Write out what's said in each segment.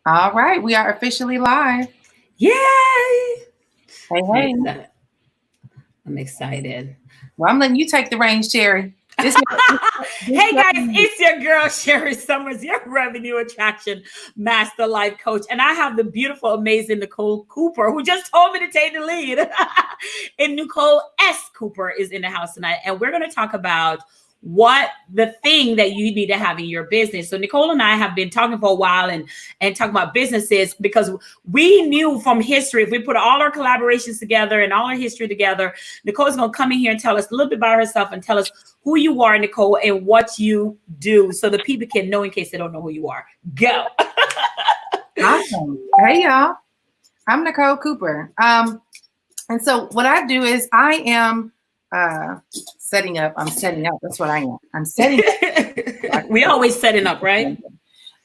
All right, we are officially live. Yay! Hey, I'm hey. excited. I'm excited. Well, I'm letting you take the reins, Sherry. This, this, Hey guys, it's your girl Sherri Summers, your revenue attraction master life coach. And I have the beautiful, amazing Nicole Cooper, who just told me to take the lead. And Nicole S. Cooper is in the house tonight. And we're going to talk about what the thing that you need to have in your business. So Nicole and I have been talking for a while and talking about businesses because we knew from history, if we put all our collaborations together and all our history together, Nicole's going to come in here and tell us a little bit about herself and tell us who you are, Nicole, and what you do so the people can know in case they don't know who you are. Go. awesome. Hey, y'all. I'm Nicole Cooper. And so what I do is I am setting up. I'm setting up. That's what I am. I'm setting up. We always setting up, right?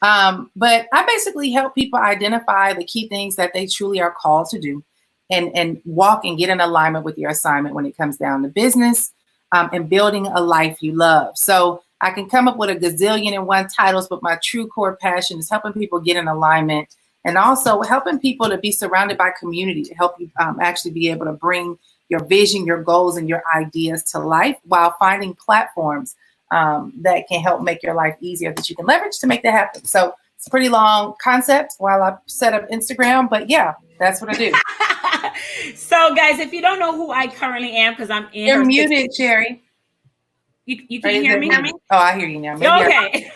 But I basically help people identify the key things that they truly are called to do and walk and get in alignment with your assignment when it comes down to business and building a life you love. So I can come up with a gazillion and one titles, but my true core passion is helping people get in alignment and also helping people to be surrounded by community to help you actually be able to bring your vision, your goals, and your ideas to life while finding platforms that can help make your life easier that you can leverage to make that happen. So it's a pretty long concept while I set up Instagram, but yeah, that's what I do. So guys, if you don't know who I currently am, because I'm in You're muted, Sherry. You can hear me? Oh, I hear you now. Okay.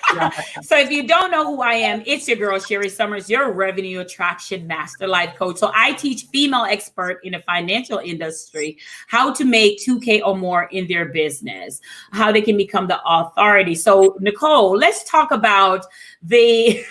So if you don't know who I am, it's your girl, Sherri Summers, your revenue attraction master life coach. So I teach female expert in the financial industry how to make 2K or more in their business, how they can become the authority. So Nicole, let's talk about the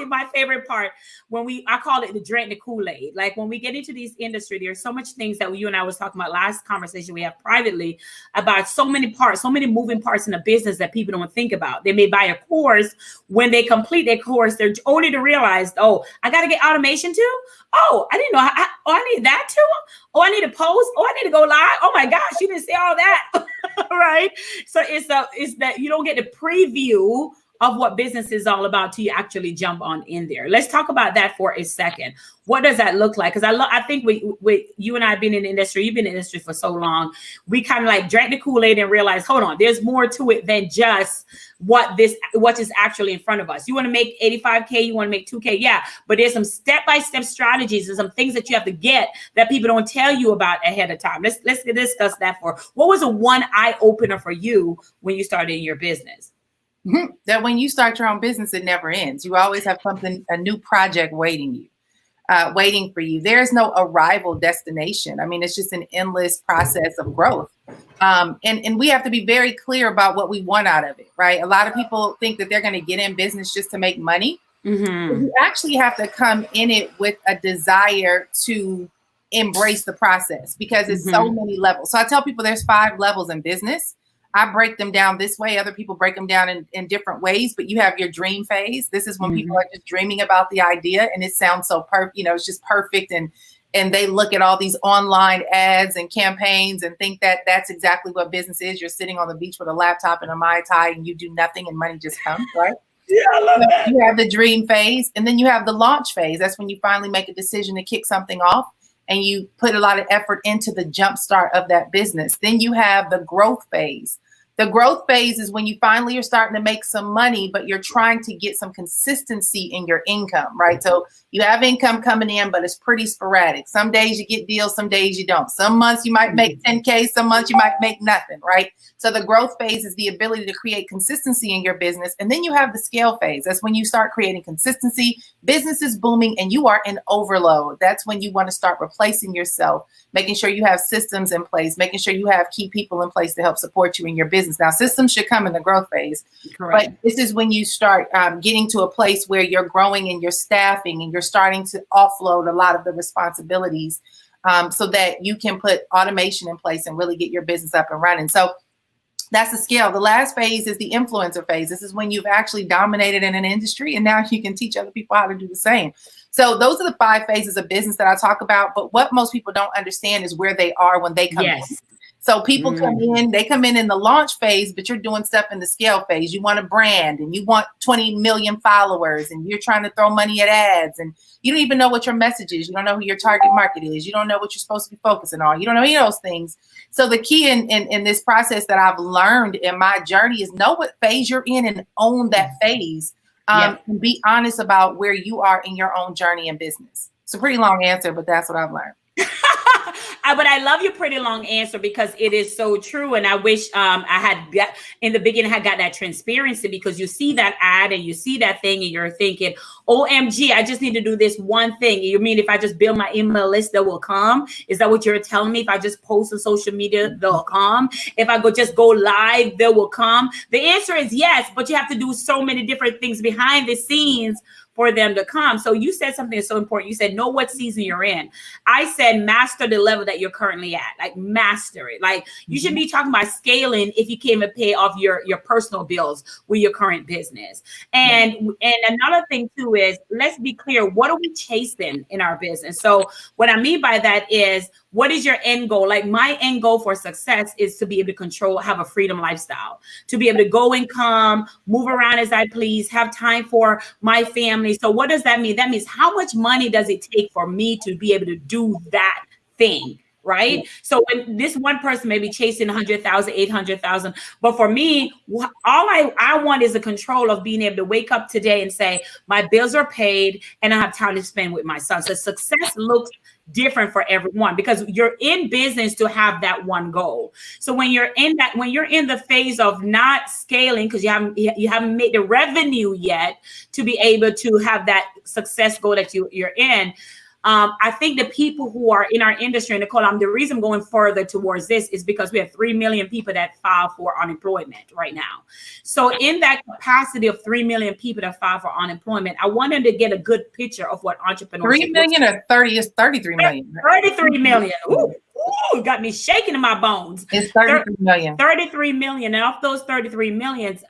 my favorite part when I call it the drink the Kool-Aid. Like when we get into this industry, there's so much things that you and I was talking about last conversation we have privately about so many parts, so many moving parts in a business that people don't think about. They may buy a course. When they complete their course, they're only to realize, oh, I got to get automation too. Oh, I didn't know. I need that too. Oh, I need to post. Oh, I need to go live. Oh my gosh, you didn't say all that. Right. So it's that you don't get the preview of what business is all about till you actually jump on in there. Let's talk about that for a second. What does that look like? Because I think we you and I have been in the industry. You've been in the industry for so long. We kind of like drank the Kool-Aid and realized, hold on, there's more to it than just what is actually in front of us. You want to make 85K, you want to make 2K, yeah. But there's some step-by-step strategies and some things that you have to get that people don't tell you about ahead of time. Let's discuss that for. What was a one eye opener for you when you started in your business? That when you start your own business, it never ends. You always have a new project waiting for you. There's no arrival destination. I mean, it's just an endless process of growth. And we have to be very clear about what we want out of it, right? A lot of people think that they're going to get in business just to make money. Mm-hmm. You actually have to come in it with a desire to embrace the process because it's so many levels. So I tell people there's 5 levels in business. I break them down this way. Other people break them down in different ways, but you have your dream phase. This is when people are just dreaming about the idea and it sounds so perfect, it's just perfect. And they look at all these online ads and campaigns and think that that's exactly what business is. You're sitting on the beach with a laptop and a Mai Tai and you do nothing and money just comes, right? Yeah, I love that. You have the dream phase and then you have the launch phase. That's when you finally make a decision to kick something off and you put a lot of effort into the jump start of that business. Then you have the growth phase. The growth phase is when you finally are starting to make some money, but you're trying to get some consistency in your income, right? So you have income coming in, but it's pretty sporadic. Some days you get deals, some days you don't. Some months you might make 10K, some months you might make nothing, right? So the growth phase is the ability to create consistency in your business. And then you have the scale phase. That's when you start creating consistency, business is booming, and you are in overload. That's when you want to start replacing yourself, making sure you have systems in place, making sure you have key people in place to help support you in your business. Now, systems should come in the growth phase. Correct. But this is when you start getting to a place where you're growing and you're staffing and you're starting to offload a lot of the responsibilities so that you can put automation in place and really get your business up and running. So that's the scale. The last phase is the influencer phase. This is when you've actually dominated in an industry and now you can teach other people how to do the same. So those are the 5 phases of business that I talk about. But what most people don't understand is where they are when they come in. So people come in, they come in the launch phase, but you're doing stuff in the scale phase. You want a brand and you want 20 million followers and you're trying to throw money at ads and you don't even know what your message is. You don't know who your target market is. You don't know what you're supposed to be focusing on. You don't know any of those things. So the key in this process that I've learned in my journey is know what phase you're in and own that phase. And be honest about where you are in your own journey in business. It's a pretty long answer, but that's what I've learned. But I love your pretty long answer because it is so true. And I wish I had got in the beginning, had got that transparency, because you see that ad and you see that thing and you're thinking, OMG, I just need to do this one thing. You mean if I just build my email list, that will come? Is that what you're telling me? If I just post on social media, they'll come? If I just go live, they will come? The answer is yes, but you have to do so many different things behind the scenes for them to come. So you said something that's so important. You said, know what season you're in. I said, master the level that you're currently at, like master it. Like you shouldn't be talking about scaling if you can't even pay off your personal bills with your current business. And another thing too is, let's be clear, what are we chasing in our business? So what I mean by that is, what is your end goal? Like my end goal for success is to be able to control, have a freedom lifestyle, to be able to go and come, move around as I please, have time for my family. So what does that mean? That means how much money does it take for me to be able to do that thing? Right. Yeah. So when this one person may be chasing 100,000, 800,000, but for me, all I want is the control of being able to wake up today and say, my bills are paid and I have time to spend with my son. So success looks different for everyone because you're in business to have that one goal. So when you're in the phase of not scaling because you haven't made the revenue yet to be able to have that success goal that you're in, I think the people who are in our industry, and Nicole, the reason I'm going further towards this is because we have 3 million people that file for unemployment right now. So in that capacity of 3 million people that file for unemployment, I wanted to get a good picture of what entrepreneurship 3 million or 30 is 33 million. 33 million. Ooh, got me shaking in my bones. It's 33 million. 33 million. And of those 33 millions,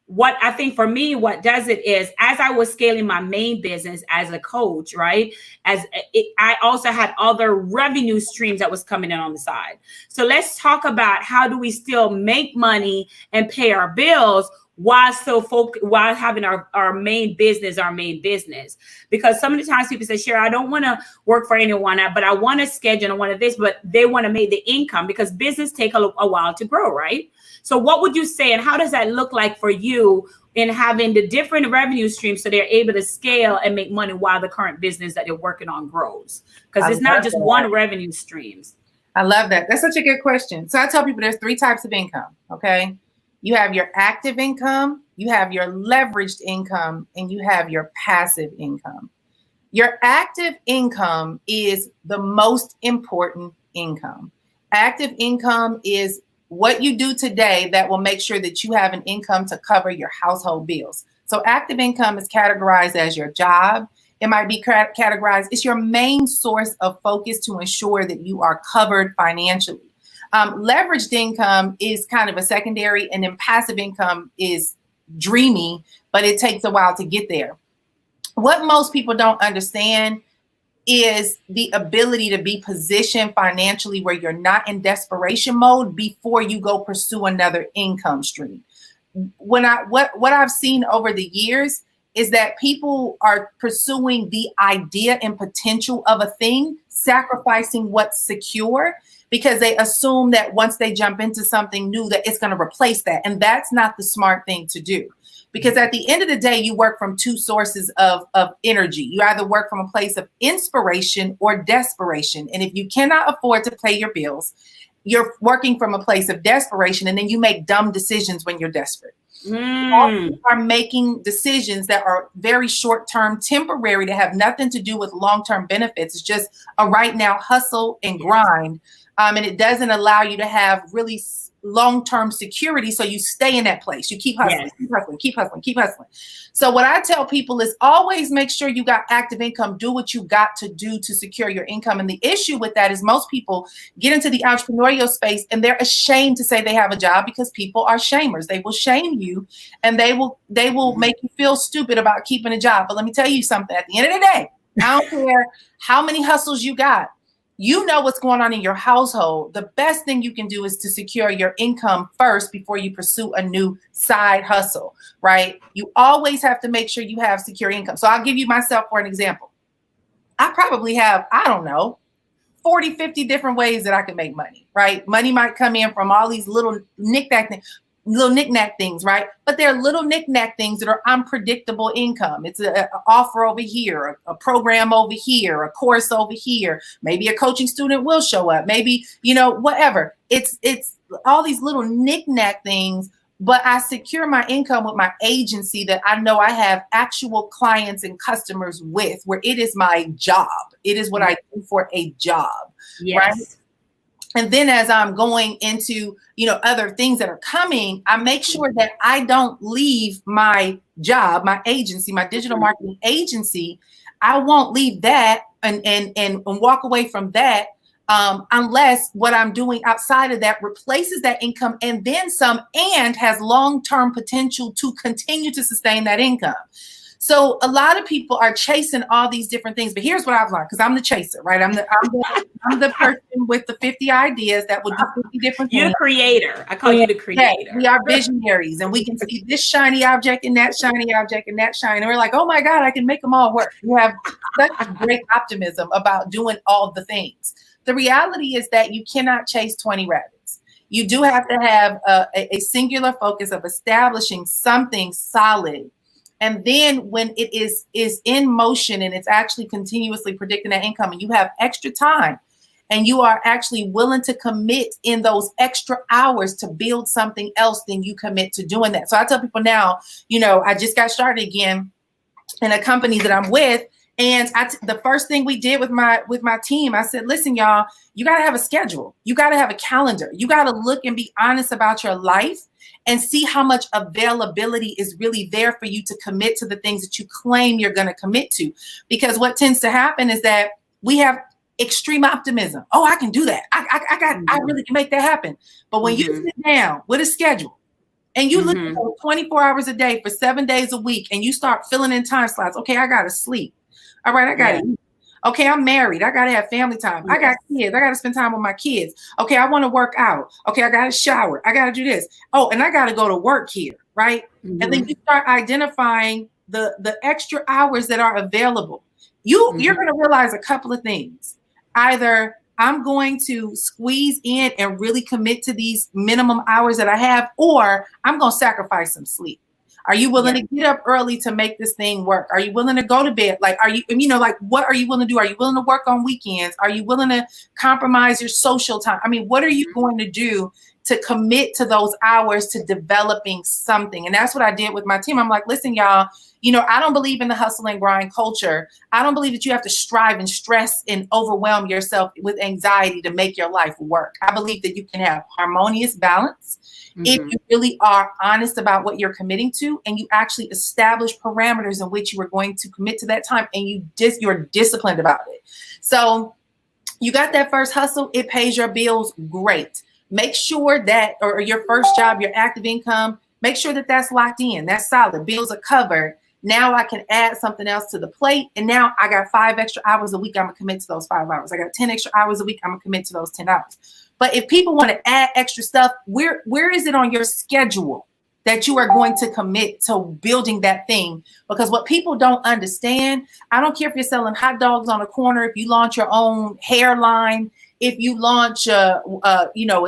what I think for me, what does it is, as I was scaling my main business as a coach, right? I also had other revenue streams that was coming in on the side. So let's talk about how do we still make money and pay our bills while having our main business. Because some of the times people say, Sherri, I don't want to work for anyone, but I want to schedule and one of this, but they want to make the income because business take a while to grow, right? So what would you say, and how does that look like for you in having the different revenue streams so they're able to scale and make money while the current business that they're working on grows? Because it's not just one revenue streams. I love that. That's such a good question. So I tell people there's 3 types of income, okay? You have your active income, you have your leveraged income, and you have your passive income. Your active income is the most important income. Active income is what you do today that will make sure that you have an income to cover your household bills. So active income is categorized as your job. It might be categorized, it's your main source of focus to ensure that you are covered financially. Leveraged income is kind of a secondary, and then passive income is dreamy, but it takes a while to get there. What most people don't understand is the ability to be positioned financially where you're not in desperation mode before you go pursue another income stream. What I've seen over the years is that people are pursuing the idea and potential of a thing, sacrificing what's secure, because they assume that once they jump into something new that it's going to replace that. And that's not the smart thing to do. Because at the end of the day, you work from 2 sources of energy. You either work from a place of inspiration or desperation. And if you cannot afford to pay your bills, you're working from a place of desperation, and then you make dumb decisions when you're desperate. You are making decisions that are very short-term, temporary, that have nothing to do with long-term benefits. It's just a right now hustle and grind. And it doesn't allow you to have really long-term security. So you stay in that place. You keep hustling, keep hustling. So what I tell people is always make sure you got active income. Do what you got to do to secure your income. And the issue with that is most people get into the entrepreneurial space and they're ashamed to say they have a job because people are shamers. They will shame you and they will make you feel stupid about keeping a job. But let me tell you something. At the end of the day, I don't care how many hustles you got. You know what's going on in your household. The best thing you can do is to secure your income first before you pursue a new side hustle, right? You always have to make sure you have secure income. So I'll give you myself for an example. I probably have, I don't know, 40, 50 different ways that I can make money, right? Money might come in from all these little knick-knack things, right? But they're little knick-knack things that are unpredictable income. It's an offer over here, a program over here, a course over here. Maybe a coaching student will show up. Maybe, whatever. It's all these little knick-knack things, but I secure my income with my agency that I know I have actual clients and customers with, where it is my job. It is what I do for a job, right? And then as I'm going into, other things that are coming, I make sure that I don't leave my job, my agency, my digital marketing agency. I won't leave that and walk away from that unless what I'm doing outside of that replaces that income and then some, and has long-term potential to continue to sustain that income. So a lot of people are chasing all these different things, but here's what I've learned, because I'm the chaser, right? I'm the person with the 50 ideas that will do 50 different things. You're the creator. I call you the creator. We are visionaries, and we can see this shiny object and that shiny object and that shiny. And we're like, oh my God, I can make them all work. You have such a great optimism about doing all the things. The reality is that you cannot chase 20 rabbits. You do have to have a singular focus of establishing something solid. And then when it is in motion and it's actually continuously predicting that income, and you have extra time and you are actually willing to commit in those extra hours to build something else, then you commit to doing that. So I tell people now, I just got started again in a company that I'm with. And the first thing we did with my team, I said, listen, y'all, you got to have a schedule. You got to have a calendar. You got to look and be honest about your life and see how much availability is really there for you to commit to the things that you claim you're going to commit to. Because what tends to happen is that we have extreme optimism. Oh, I can do that. I really can make that happen. But when you sit down with a schedule and you look at 24 hours a day for 7 days a week, and you start filling in time slots. Okay, I got to sleep. All right, I got to eat. Okay, I'm married. I got to have family time. I got kids. I got to spend time with my kids. Okay, I want to work out. Okay, I got to shower. I got to do this. Oh, and I got to go to work here, right? And then you start identifying the extra hours that are available. You're going to realize a couple of things. Either I'm going to squeeze in and really commit to these minimum hours that I have, or I'm going to sacrifice some sleep. Are you willing to get up early to make this thing work? Are you willing to go to bed? Like, what are you willing to do? Are you willing to work on weekends? Are you willing to compromise your social time? I mean, what are you going to do to commit to those hours to developing something? And that's what I did with my team. I'm like, listen, y'all, I don't believe in the hustle and grind culture. I don't believe that you have to strive and stress and overwhelm yourself with anxiety to make your life work. I believe that you can have harmonious balance if you really are honest about what you're committing to, and you actually establish parameters in which you are going to commit to that time, and you're disciplined about it. So you got that first hustle, it pays your bills, great. Make sure that, or your first job, your active income, make sure that that's locked in, that's solid, bills are covered. Now I can add something else to the plate. And now I got 5 extra hours a week. I'm going to commit to those 5 hours. I got 10 extra hours a week. I'm going to commit to those 10 hours. But if people want to add extra stuff, where is it on your schedule that you are going to commit to building that thing? Because what people don't understand, I don't care if you're selling hot dogs on a corner, if you launch your own hairline, if you launch a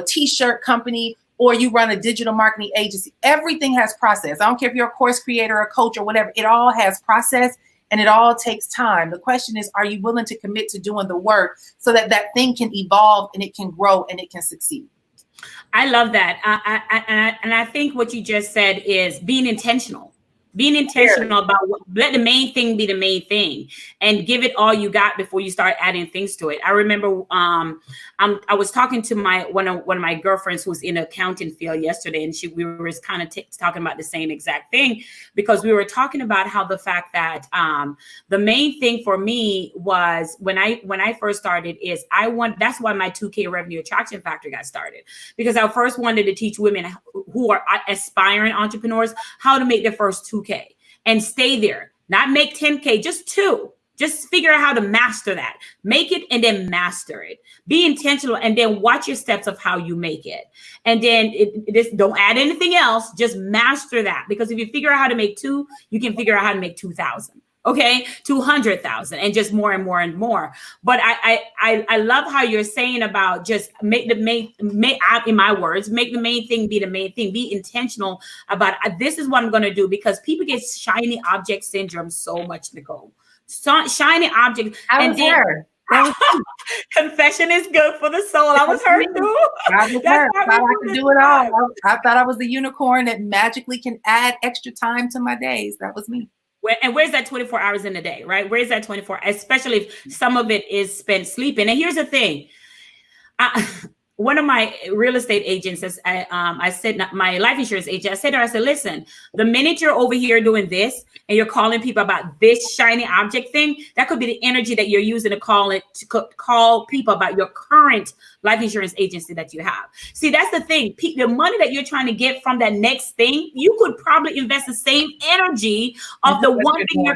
t-shirt company, or you run a digital marketing agency, everything has process. I don't care if you're a course creator, a coach, or whatever, it all has process and it all takes time. The question is, are you willing to commit to doing the work so that that thing can evolve and it can grow and it can succeed? I love that. I think what you just said is being intentional. Being intentional about let the main thing be the main thing, and give it all you got before you start adding things to it. I remember I was talking to one of my girlfriends who's in the accounting field yesterday, and we were kind of talking about the same exact thing, because we were talking about how the fact that the main thing for me was when I first started is that's why my 2K revenue attraction factor got started, because I first wanted to teach women who are aspiring entrepreneurs how to make their first 2K and stay there, not make 10K, just 2. Just figure out how to master that. Make it and then master it. Be intentional and then watch your steps of how you make it. And then just don't add anything else. Just master that. Because if you figure out how to make 2, you can figure out how to make 2,000. Okay, 200,000, and just more and more and more. But I love how you're saying about just make the main, in my words, make the main thing be the main thing. Be intentional about this is what I'm going to do, because people get shiny object syndrome so much, Nicole. Shiny object. I was her. Confession is good for the soul. I was hurt too. I was her. I thought I could do it all. I thought I was the unicorn that magically can add extra time to my days. That was me. And where's that 24 hours in the day, right? Where's that 24, especially if some of it is spent sleeping. And here's the thing. One of my real estate agents says, I said, my life insurance agent, I said to her, I said, listen, the minute you're over here doing this and you're calling people about this shiny object thing, that could be the energy that you're using to call people about your current life insurance agency that you have. See, that's the thing. The money that you're trying to get from that next thing, you could probably invest the same energy of the one thing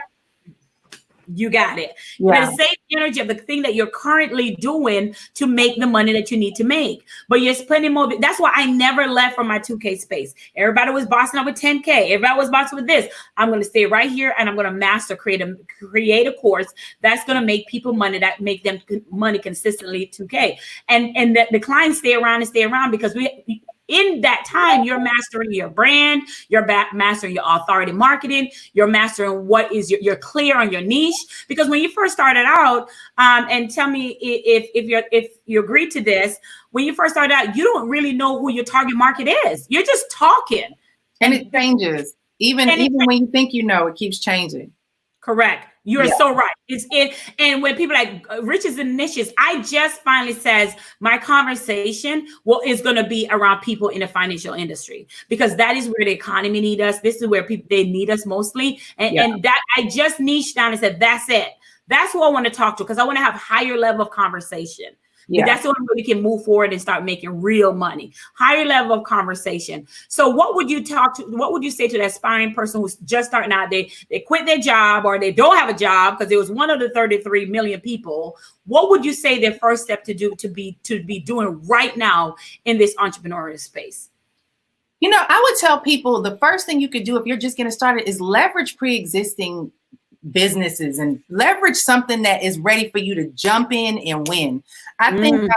you got it. Yeah. The same energy of the thing that you're currently doing to make the money that you need to make. But you're spending more. That's why I never left from my 2K space. Everybody was bossing up with 10K. Everybody was bossing with this. I'm going to stay right here and I'm going to master, create a course that's going to make people money, that make them money consistently 2K. And the clients stay around because in that time, you're mastering your brand, you're mastering your authority marketing, you're mastering what is you're clear on your niche. Because when you first started out, and tell me if you agree to this, when you first started out, you don't really know who your target market is. You're just talking. And it changes. Even when you think you know, it keeps changing. Correct. You're so right. And when people like riches and niches, I just finally says my conversation is going to be around people in the financial industry, because that is where the economy need us. This is where they need us mostly. And that I just niched down and said, that's it. That's who I want to talk to, because I want to have higher level of conversation. Yeah. That's the only way we can move forward and start making real money. Higher level of conversation. So what would you say to that aspiring person who's just starting out? They quit their job, or they don't have a job because it was one of the 33 million people. What would you say their first step to be doing right now in this entrepreneurial space? You know, I would tell people the first thing you could do if you're just getting started is leverage pre-existing businesses and leverage something that is ready for you to jump in and win. I think,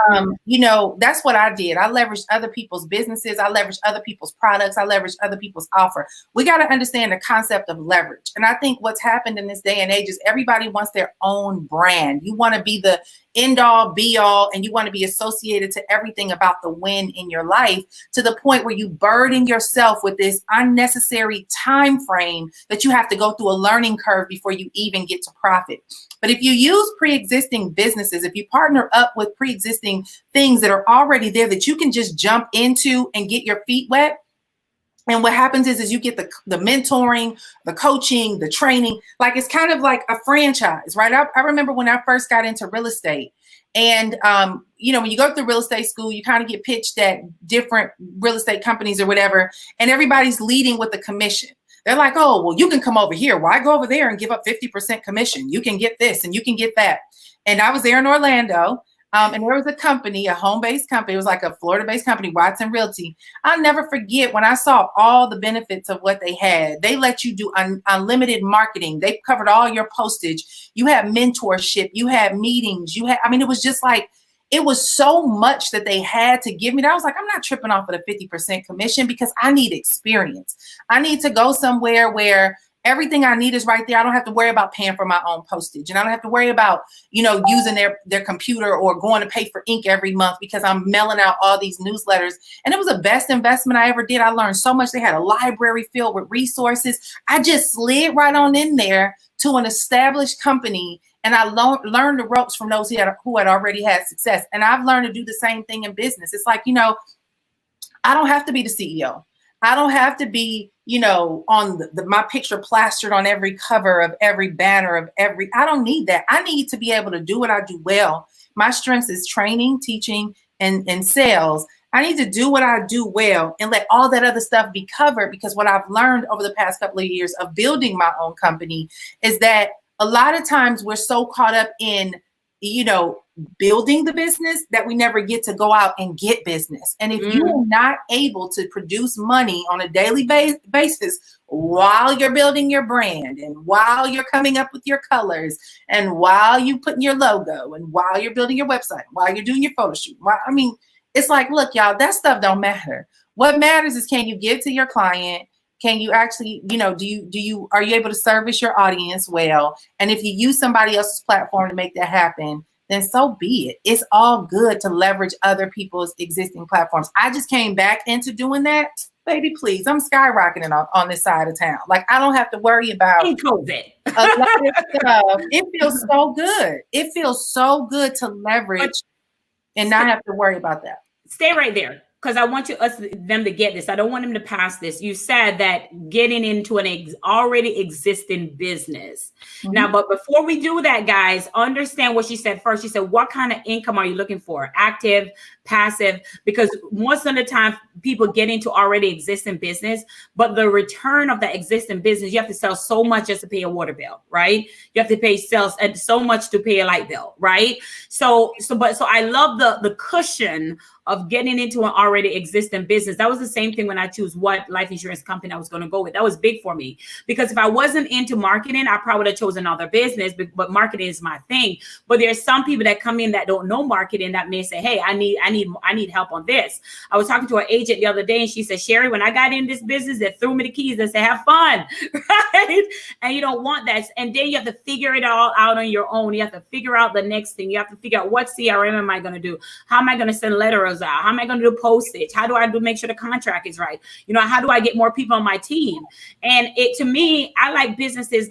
that's what I did. I leveraged other people's businesses. I leveraged other people's products. I leveraged other people's offer. We got to understand the concept of leverage. And I think what's happened in this day and age is everybody wants their own brand. You want to be the end all be all, and you want to be associated to everything about the win in your life, to the point where you burden yourself with this unnecessary time frame that you have to go through a learning curve before you even get to profit. But if you use pre-existing businesses, if you partner up with pre-existing things that are already there that you can just jump into and get your feet wet, and what happens is you get the mentoring, the coaching, the training, like it's kind of like a franchise, right? I remember when I first got into real estate, and when you go through real estate school, you kind of get pitched at different real estate companies or whatever, and everybody's leading with a commission. They're like, oh, well, you can come over here. Why go over there and give up 50% commission? You can get this and you can get that. And I was there in Orlando. And there was a company, a home-based company. It was like a Florida-based company, Watson Realty. I'll never forget when I saw all the benefits of what they had. They let you do unlimited marketing. They covered all your postage. You had mentorship. You had meetings. It was just like, it was so much that they had to give me that I was like, I'm not tripping off of the 50% commission, because I need experience. I need to go somewhere where everything I need is right there. I don't have to worry about paying for my own postage, and I don't have to worry about, using their computer or going to pay for ink every month because I'm mailing out all these newsletters. And it was the best investment I ever did. I learned so much. They had a library filled with resources. I just slid right on in there to an established company, and I learned the ropes from those who had already had success. And I've learned to do the same thing in business. It's like, I don't have to be the CEO. I don't have to be, on my picture plastered on every cover of every banner I don't need that. I need to be able to do what I do well. My strengths is training, teaching, and sales. I need to do what I do well and let all that other stuff be covered, because what I've learned over the past couple of years of building my own company is that a lot of times we're so caught up in, building the business that we never get to go out and get business. And if you are not able to produce money on a daily basis while you're building your brand and while you're coming up with your colors and while you putting your logo and while you're building your website, while you're doing your photo shoot, it's like, look, y'all, that stuff don't matter. What matters is, can you give to your client? Can you actually, are you able to service your audience well? And if you use somebody else's platform to make that happen, then so be it. It's all good to leverage other people's existing platforms. I just came back into doing that. Baby, please, I'm skyrocketing on this side of town. Like, I don't have to worry about COVID. a lot of stuff. It feels so good. It feels so good to leverage and not have to worry about that. Stay right there, because I want them to get this. I don't want them to pass this. You said that getting into an already existing business. Mm-hmm. Now, but before we do that, guys, understand what she said first. She said, what kind of income are you looking for? Active, passive? Because most of the time people get into already existing business, but the return of that existing business, you have to sell so much just to pay a water bill, right? You have to pay sales and so much to pay a light bill, right? So I love the cushion of getting into an already existing business. That was the same thing when I choose what life insurance company I was going to go with. That was big for me, because if I wasn't into marketing, I probably would have chosen another business, but marketing is my thing. But there's some people that come in that don't know marketing that may say, hey, I need help on this. I was talking to an agent the other day and she said, Sherri, when I got in this business, they threw me the keys and said, have fun, right? And you don't want that. And then you have to figure it all out on your own. You have to figure out the next thing. You have to figure out, what CRM am I going to do? How am I going to send letters out? How am I going to do postage? How do I make sure the contract is right? How do I get more people on my team? And to me, I like businesses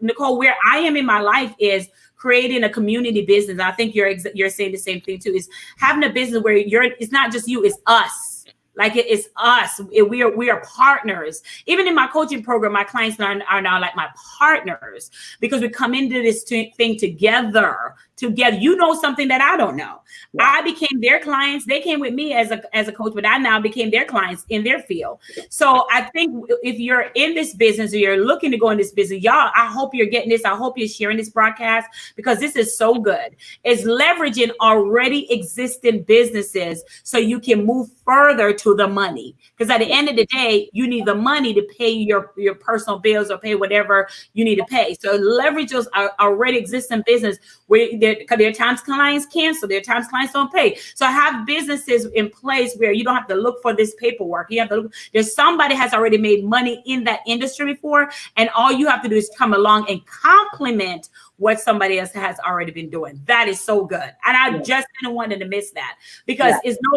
Nicole, where I am in my life is creating a community business. I think you're saying the same thing too, is having a business where it's not just you, it's us. Like it's us. We are partners. Even in my coaching program, my clients are now like my partners, because we come into this thing together. You know something that I don't know. Yeah. I became their clients. They came with me as a coach, but I now became their clients in their field. So I think if you're in this business or you're looking to go in this business, y'all, I hope you're getting this. I hope you're sharing this broadcast, because this is so good. It's leveraging already existing businesses so you can move further to the money. Because at the end of the day, you need the money to pay your personal bills or pay whatever you need to pay. So leverage those already existing business where there are times clients cancel, there are times clients don't pay. So I have businesses in place where you don't have to look for this paperwork. You have to look, there's somebody has already made money in that industry before, and all you have to do is come along and complement what somebody else has already been doing. That is so good. And I just didn't want to miss that, because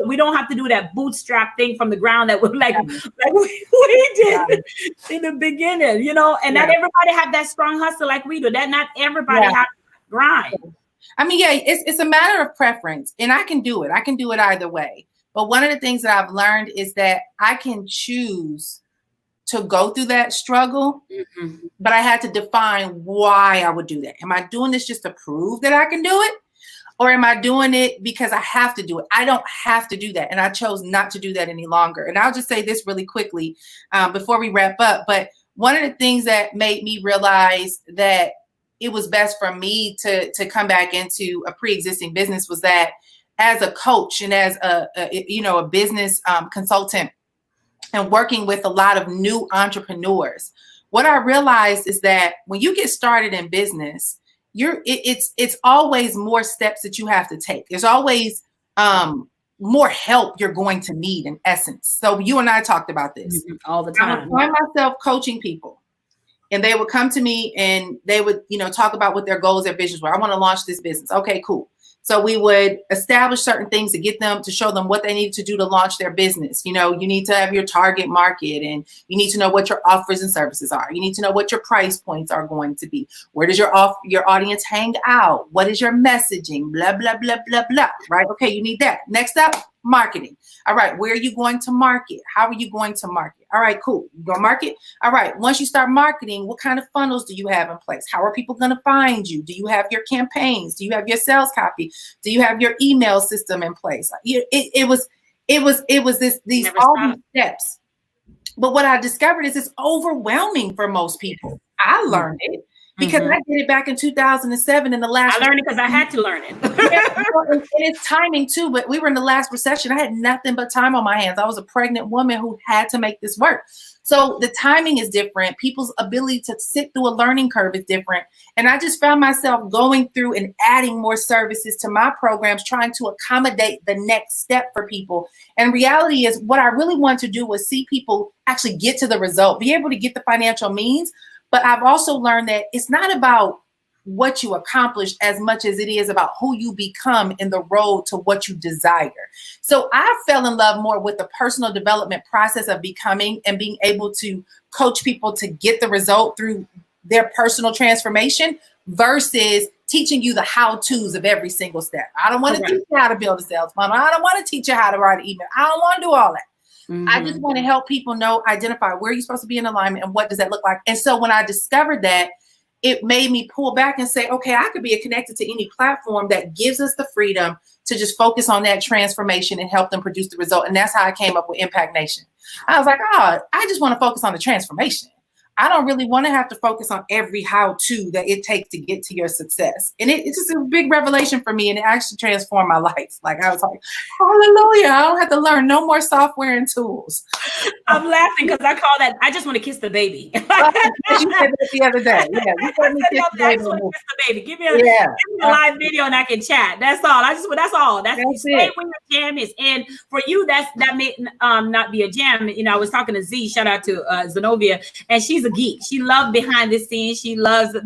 we don't have to do that bootstrap thing from the ground that we're like we did in the beginning, and not everybody have that strong hustle like we do. That not everybody have grind. I mean, it's a matter of preference, and I can do it. I can do it either way. But one of the things that I've learned is that I can choose to go through that struggle, but I had to define why I would do that. Am I doing this just to prove that I can do it? Or am I doing it because I have to do it? I don't have to do that. And I chose not to do that any longer. And I'll just say this really quickly before we wrap up. But one of the things that made me realize that it was best for me to come back into a pre-existing business was that as a coach and as a business consultant and working with a lot of new entrepreneurs, what I realized is that when you get started in business, it's always more steps that you have to take. There's always more help you're going to need, in essence. So you and I talked about this all the time. I find myself coaching people, and they would come to me and they would, talk about what their goals, their visions were. I want to launch this business. Okay, cool. So we would establish certain things to show them what they need to do to launch their business. You need to have your target market, and you need to know what your offers and services are. You need to know what your price points are going to be. Where does your audience hang out? What is your messaging? Blah, blah, blah, blah, blah. Right? Okay, you need that. Next up, marketing. All right, where are you going to market? How are you going to market? All right, cool. You go market. All right, once you start marketing, what kind of funnels do you have in place? How are people going to find you? Do you have your campaigns? Do you have your sales copy? Do you have your email system in place? It was these steps. But what I discovered is it's overwhelming for most people. I learned it. because I did it back in 2007 in the last. I learned it because I had to learn it. And it's timing too, but we were in the last recession. I had nothing but time on my hands. I was a pregnant woman who had to make this work. So the timing is different. People's ability to sit through a learning curve is different. And I just found myself going through and adding more services to my programs, trying to accommodate the next step for people. And reality is what I really wanted to do was see people actually get to the result, be able to get the financial means. But I've also learned that it's not about what you accomplish as much as it is about who you become in the road to what you desire. So I fell in love more with the personal development process of becoming and being able to coach people to get the result through their personal transformation versus teaching you the how-tos of every single step. I don't want to teach you how to build a sales funnel. I don't want to teach you how to write an email. I don't want to do all that. I just want to help people know, identify where you're supposed to be in alignment and what does that look like. And so when I discovered that, it made me pull back and say, okay, I could be connected to any platform that gives us the freedom to just focus on that transformation and help them produce the result. And that's how I came up with Impact Nation. I was like, oh, I just want to focus on the transformation. I don't really want to have to focus on every how-to that it takes to get to your success. And it's just a big revelation for me, and it actually transformed my life. Like, I was like, hallelujah, I don't have to learn no more software and tools. I'm laughing because I call that, I just want to kiss the baby. You said that the other day. Yeah, you said me kiss the baby. I just want to kiss the baby. Give me a live video and I can chat. That's all. That's all. That's it. When your jam is. And for you, that may not be a jam. You know, I was talking to Z, shout out to Zenobia, and she's a geek. She loves behind the scenes. She loves,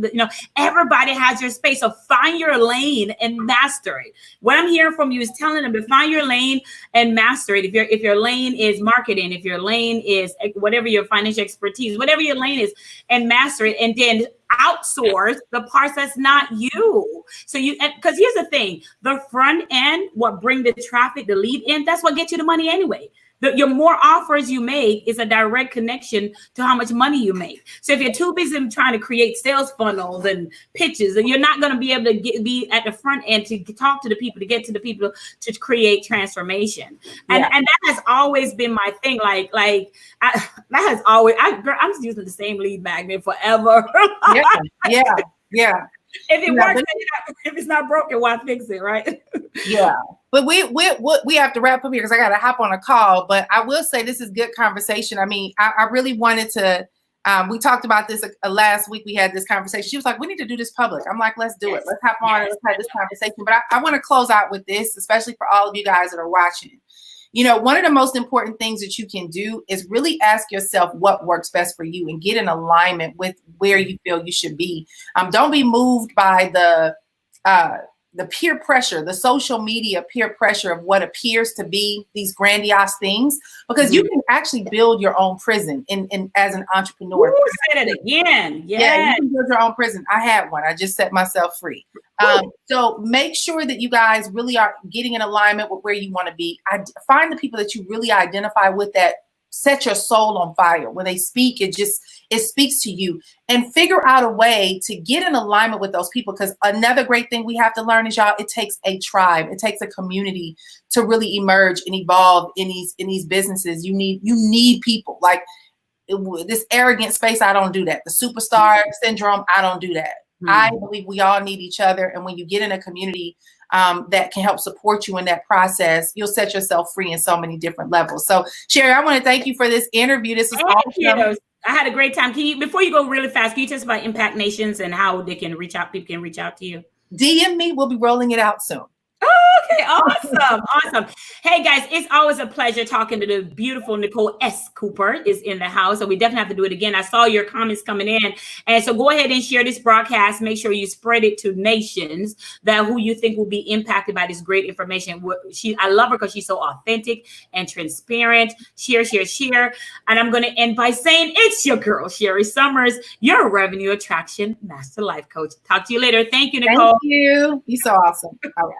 everybody has your space. So find your lane and master it. What I'm hearing from you is telling them to find your lane and master it. If your lane is marketing, if your lane is whatever your financial expertise, whatever your lane is, and master it, and then outsource the parts that's not you. So because here's the thing, the front end, what bring the traffic, the lead in, that's what gets you the money anyway. Your more offers you make is a direct connection to how much money you make. So if you're too busy trying to create sales funnels and pitches, then you're not going to be able to be at the front end to talk to the people, to get to the people, to create transformation. And that has always been my thing. I'm just using the same lead magnet forever. Yeah. If it works, if it's not broken, why fix it, right? Yeah. But we have to wrap up here because I got to hop on a call. But I will say this is good conversation. I mean, I really wanted to. We talked about this last week. We had this conversation. She was like, "We need to do this public." I'm like, "Let's do it. Let's hop on and let's have this conversation." But I want to close out with this, especially for all of you guys that are watching. You know, one of the most important things that you can do is really ask yourself what works best for you and get in alignment with where you feel you should be. Don't be moved by the peer pressure, the social media peer pressure of what appears to be these grandiose things, because you can actually build your own prison in as an entrepreneur. Ooh, say that again. Yeah, you can build your own prison. I had one. I just set myself free. So make sure that you guys really are getting in alignment with where you want to be. Find the people that you really identify with that set your soul on fire. When they speak, it speaks to you, and figure out a way to get in alignment with those people. Because another great thing we have to learn is, y'all, it takes a tribe. It takes a community to really emerge and evolve in these businesses. You need people. Like this arrogant space, I don't do that. The superstar syndrome, I don't do that. I believe we all need each other. And when you get in a community that can help support you in that process, you'll set yourself free in so many different levels. So, Sherri, I want to thank you for this interview. This was awesome. I had a great time. Before you go really fast, can you tell us about Impact Nations and how they can reach out? People can reach out to you. DM me. We'll be rolling it out soon. Okay, awesome. Hey guys, it's always a pleasure talking to the beautiful Nicole S. Cooper is in the house. So we definitely have to do it again. I saw your comments coming in. And so go ahead and share this broadcast. Make sure you spread it to nations that who you think will be impacted by this great information. I love her because she's so authentic and transparent. Share. And I'm going to end by saying it's your girl, Sherri Summers, your revenue attraction master life coach. Talk to you later. Thank you, Nicole. Thank you. You're so awesome. All right.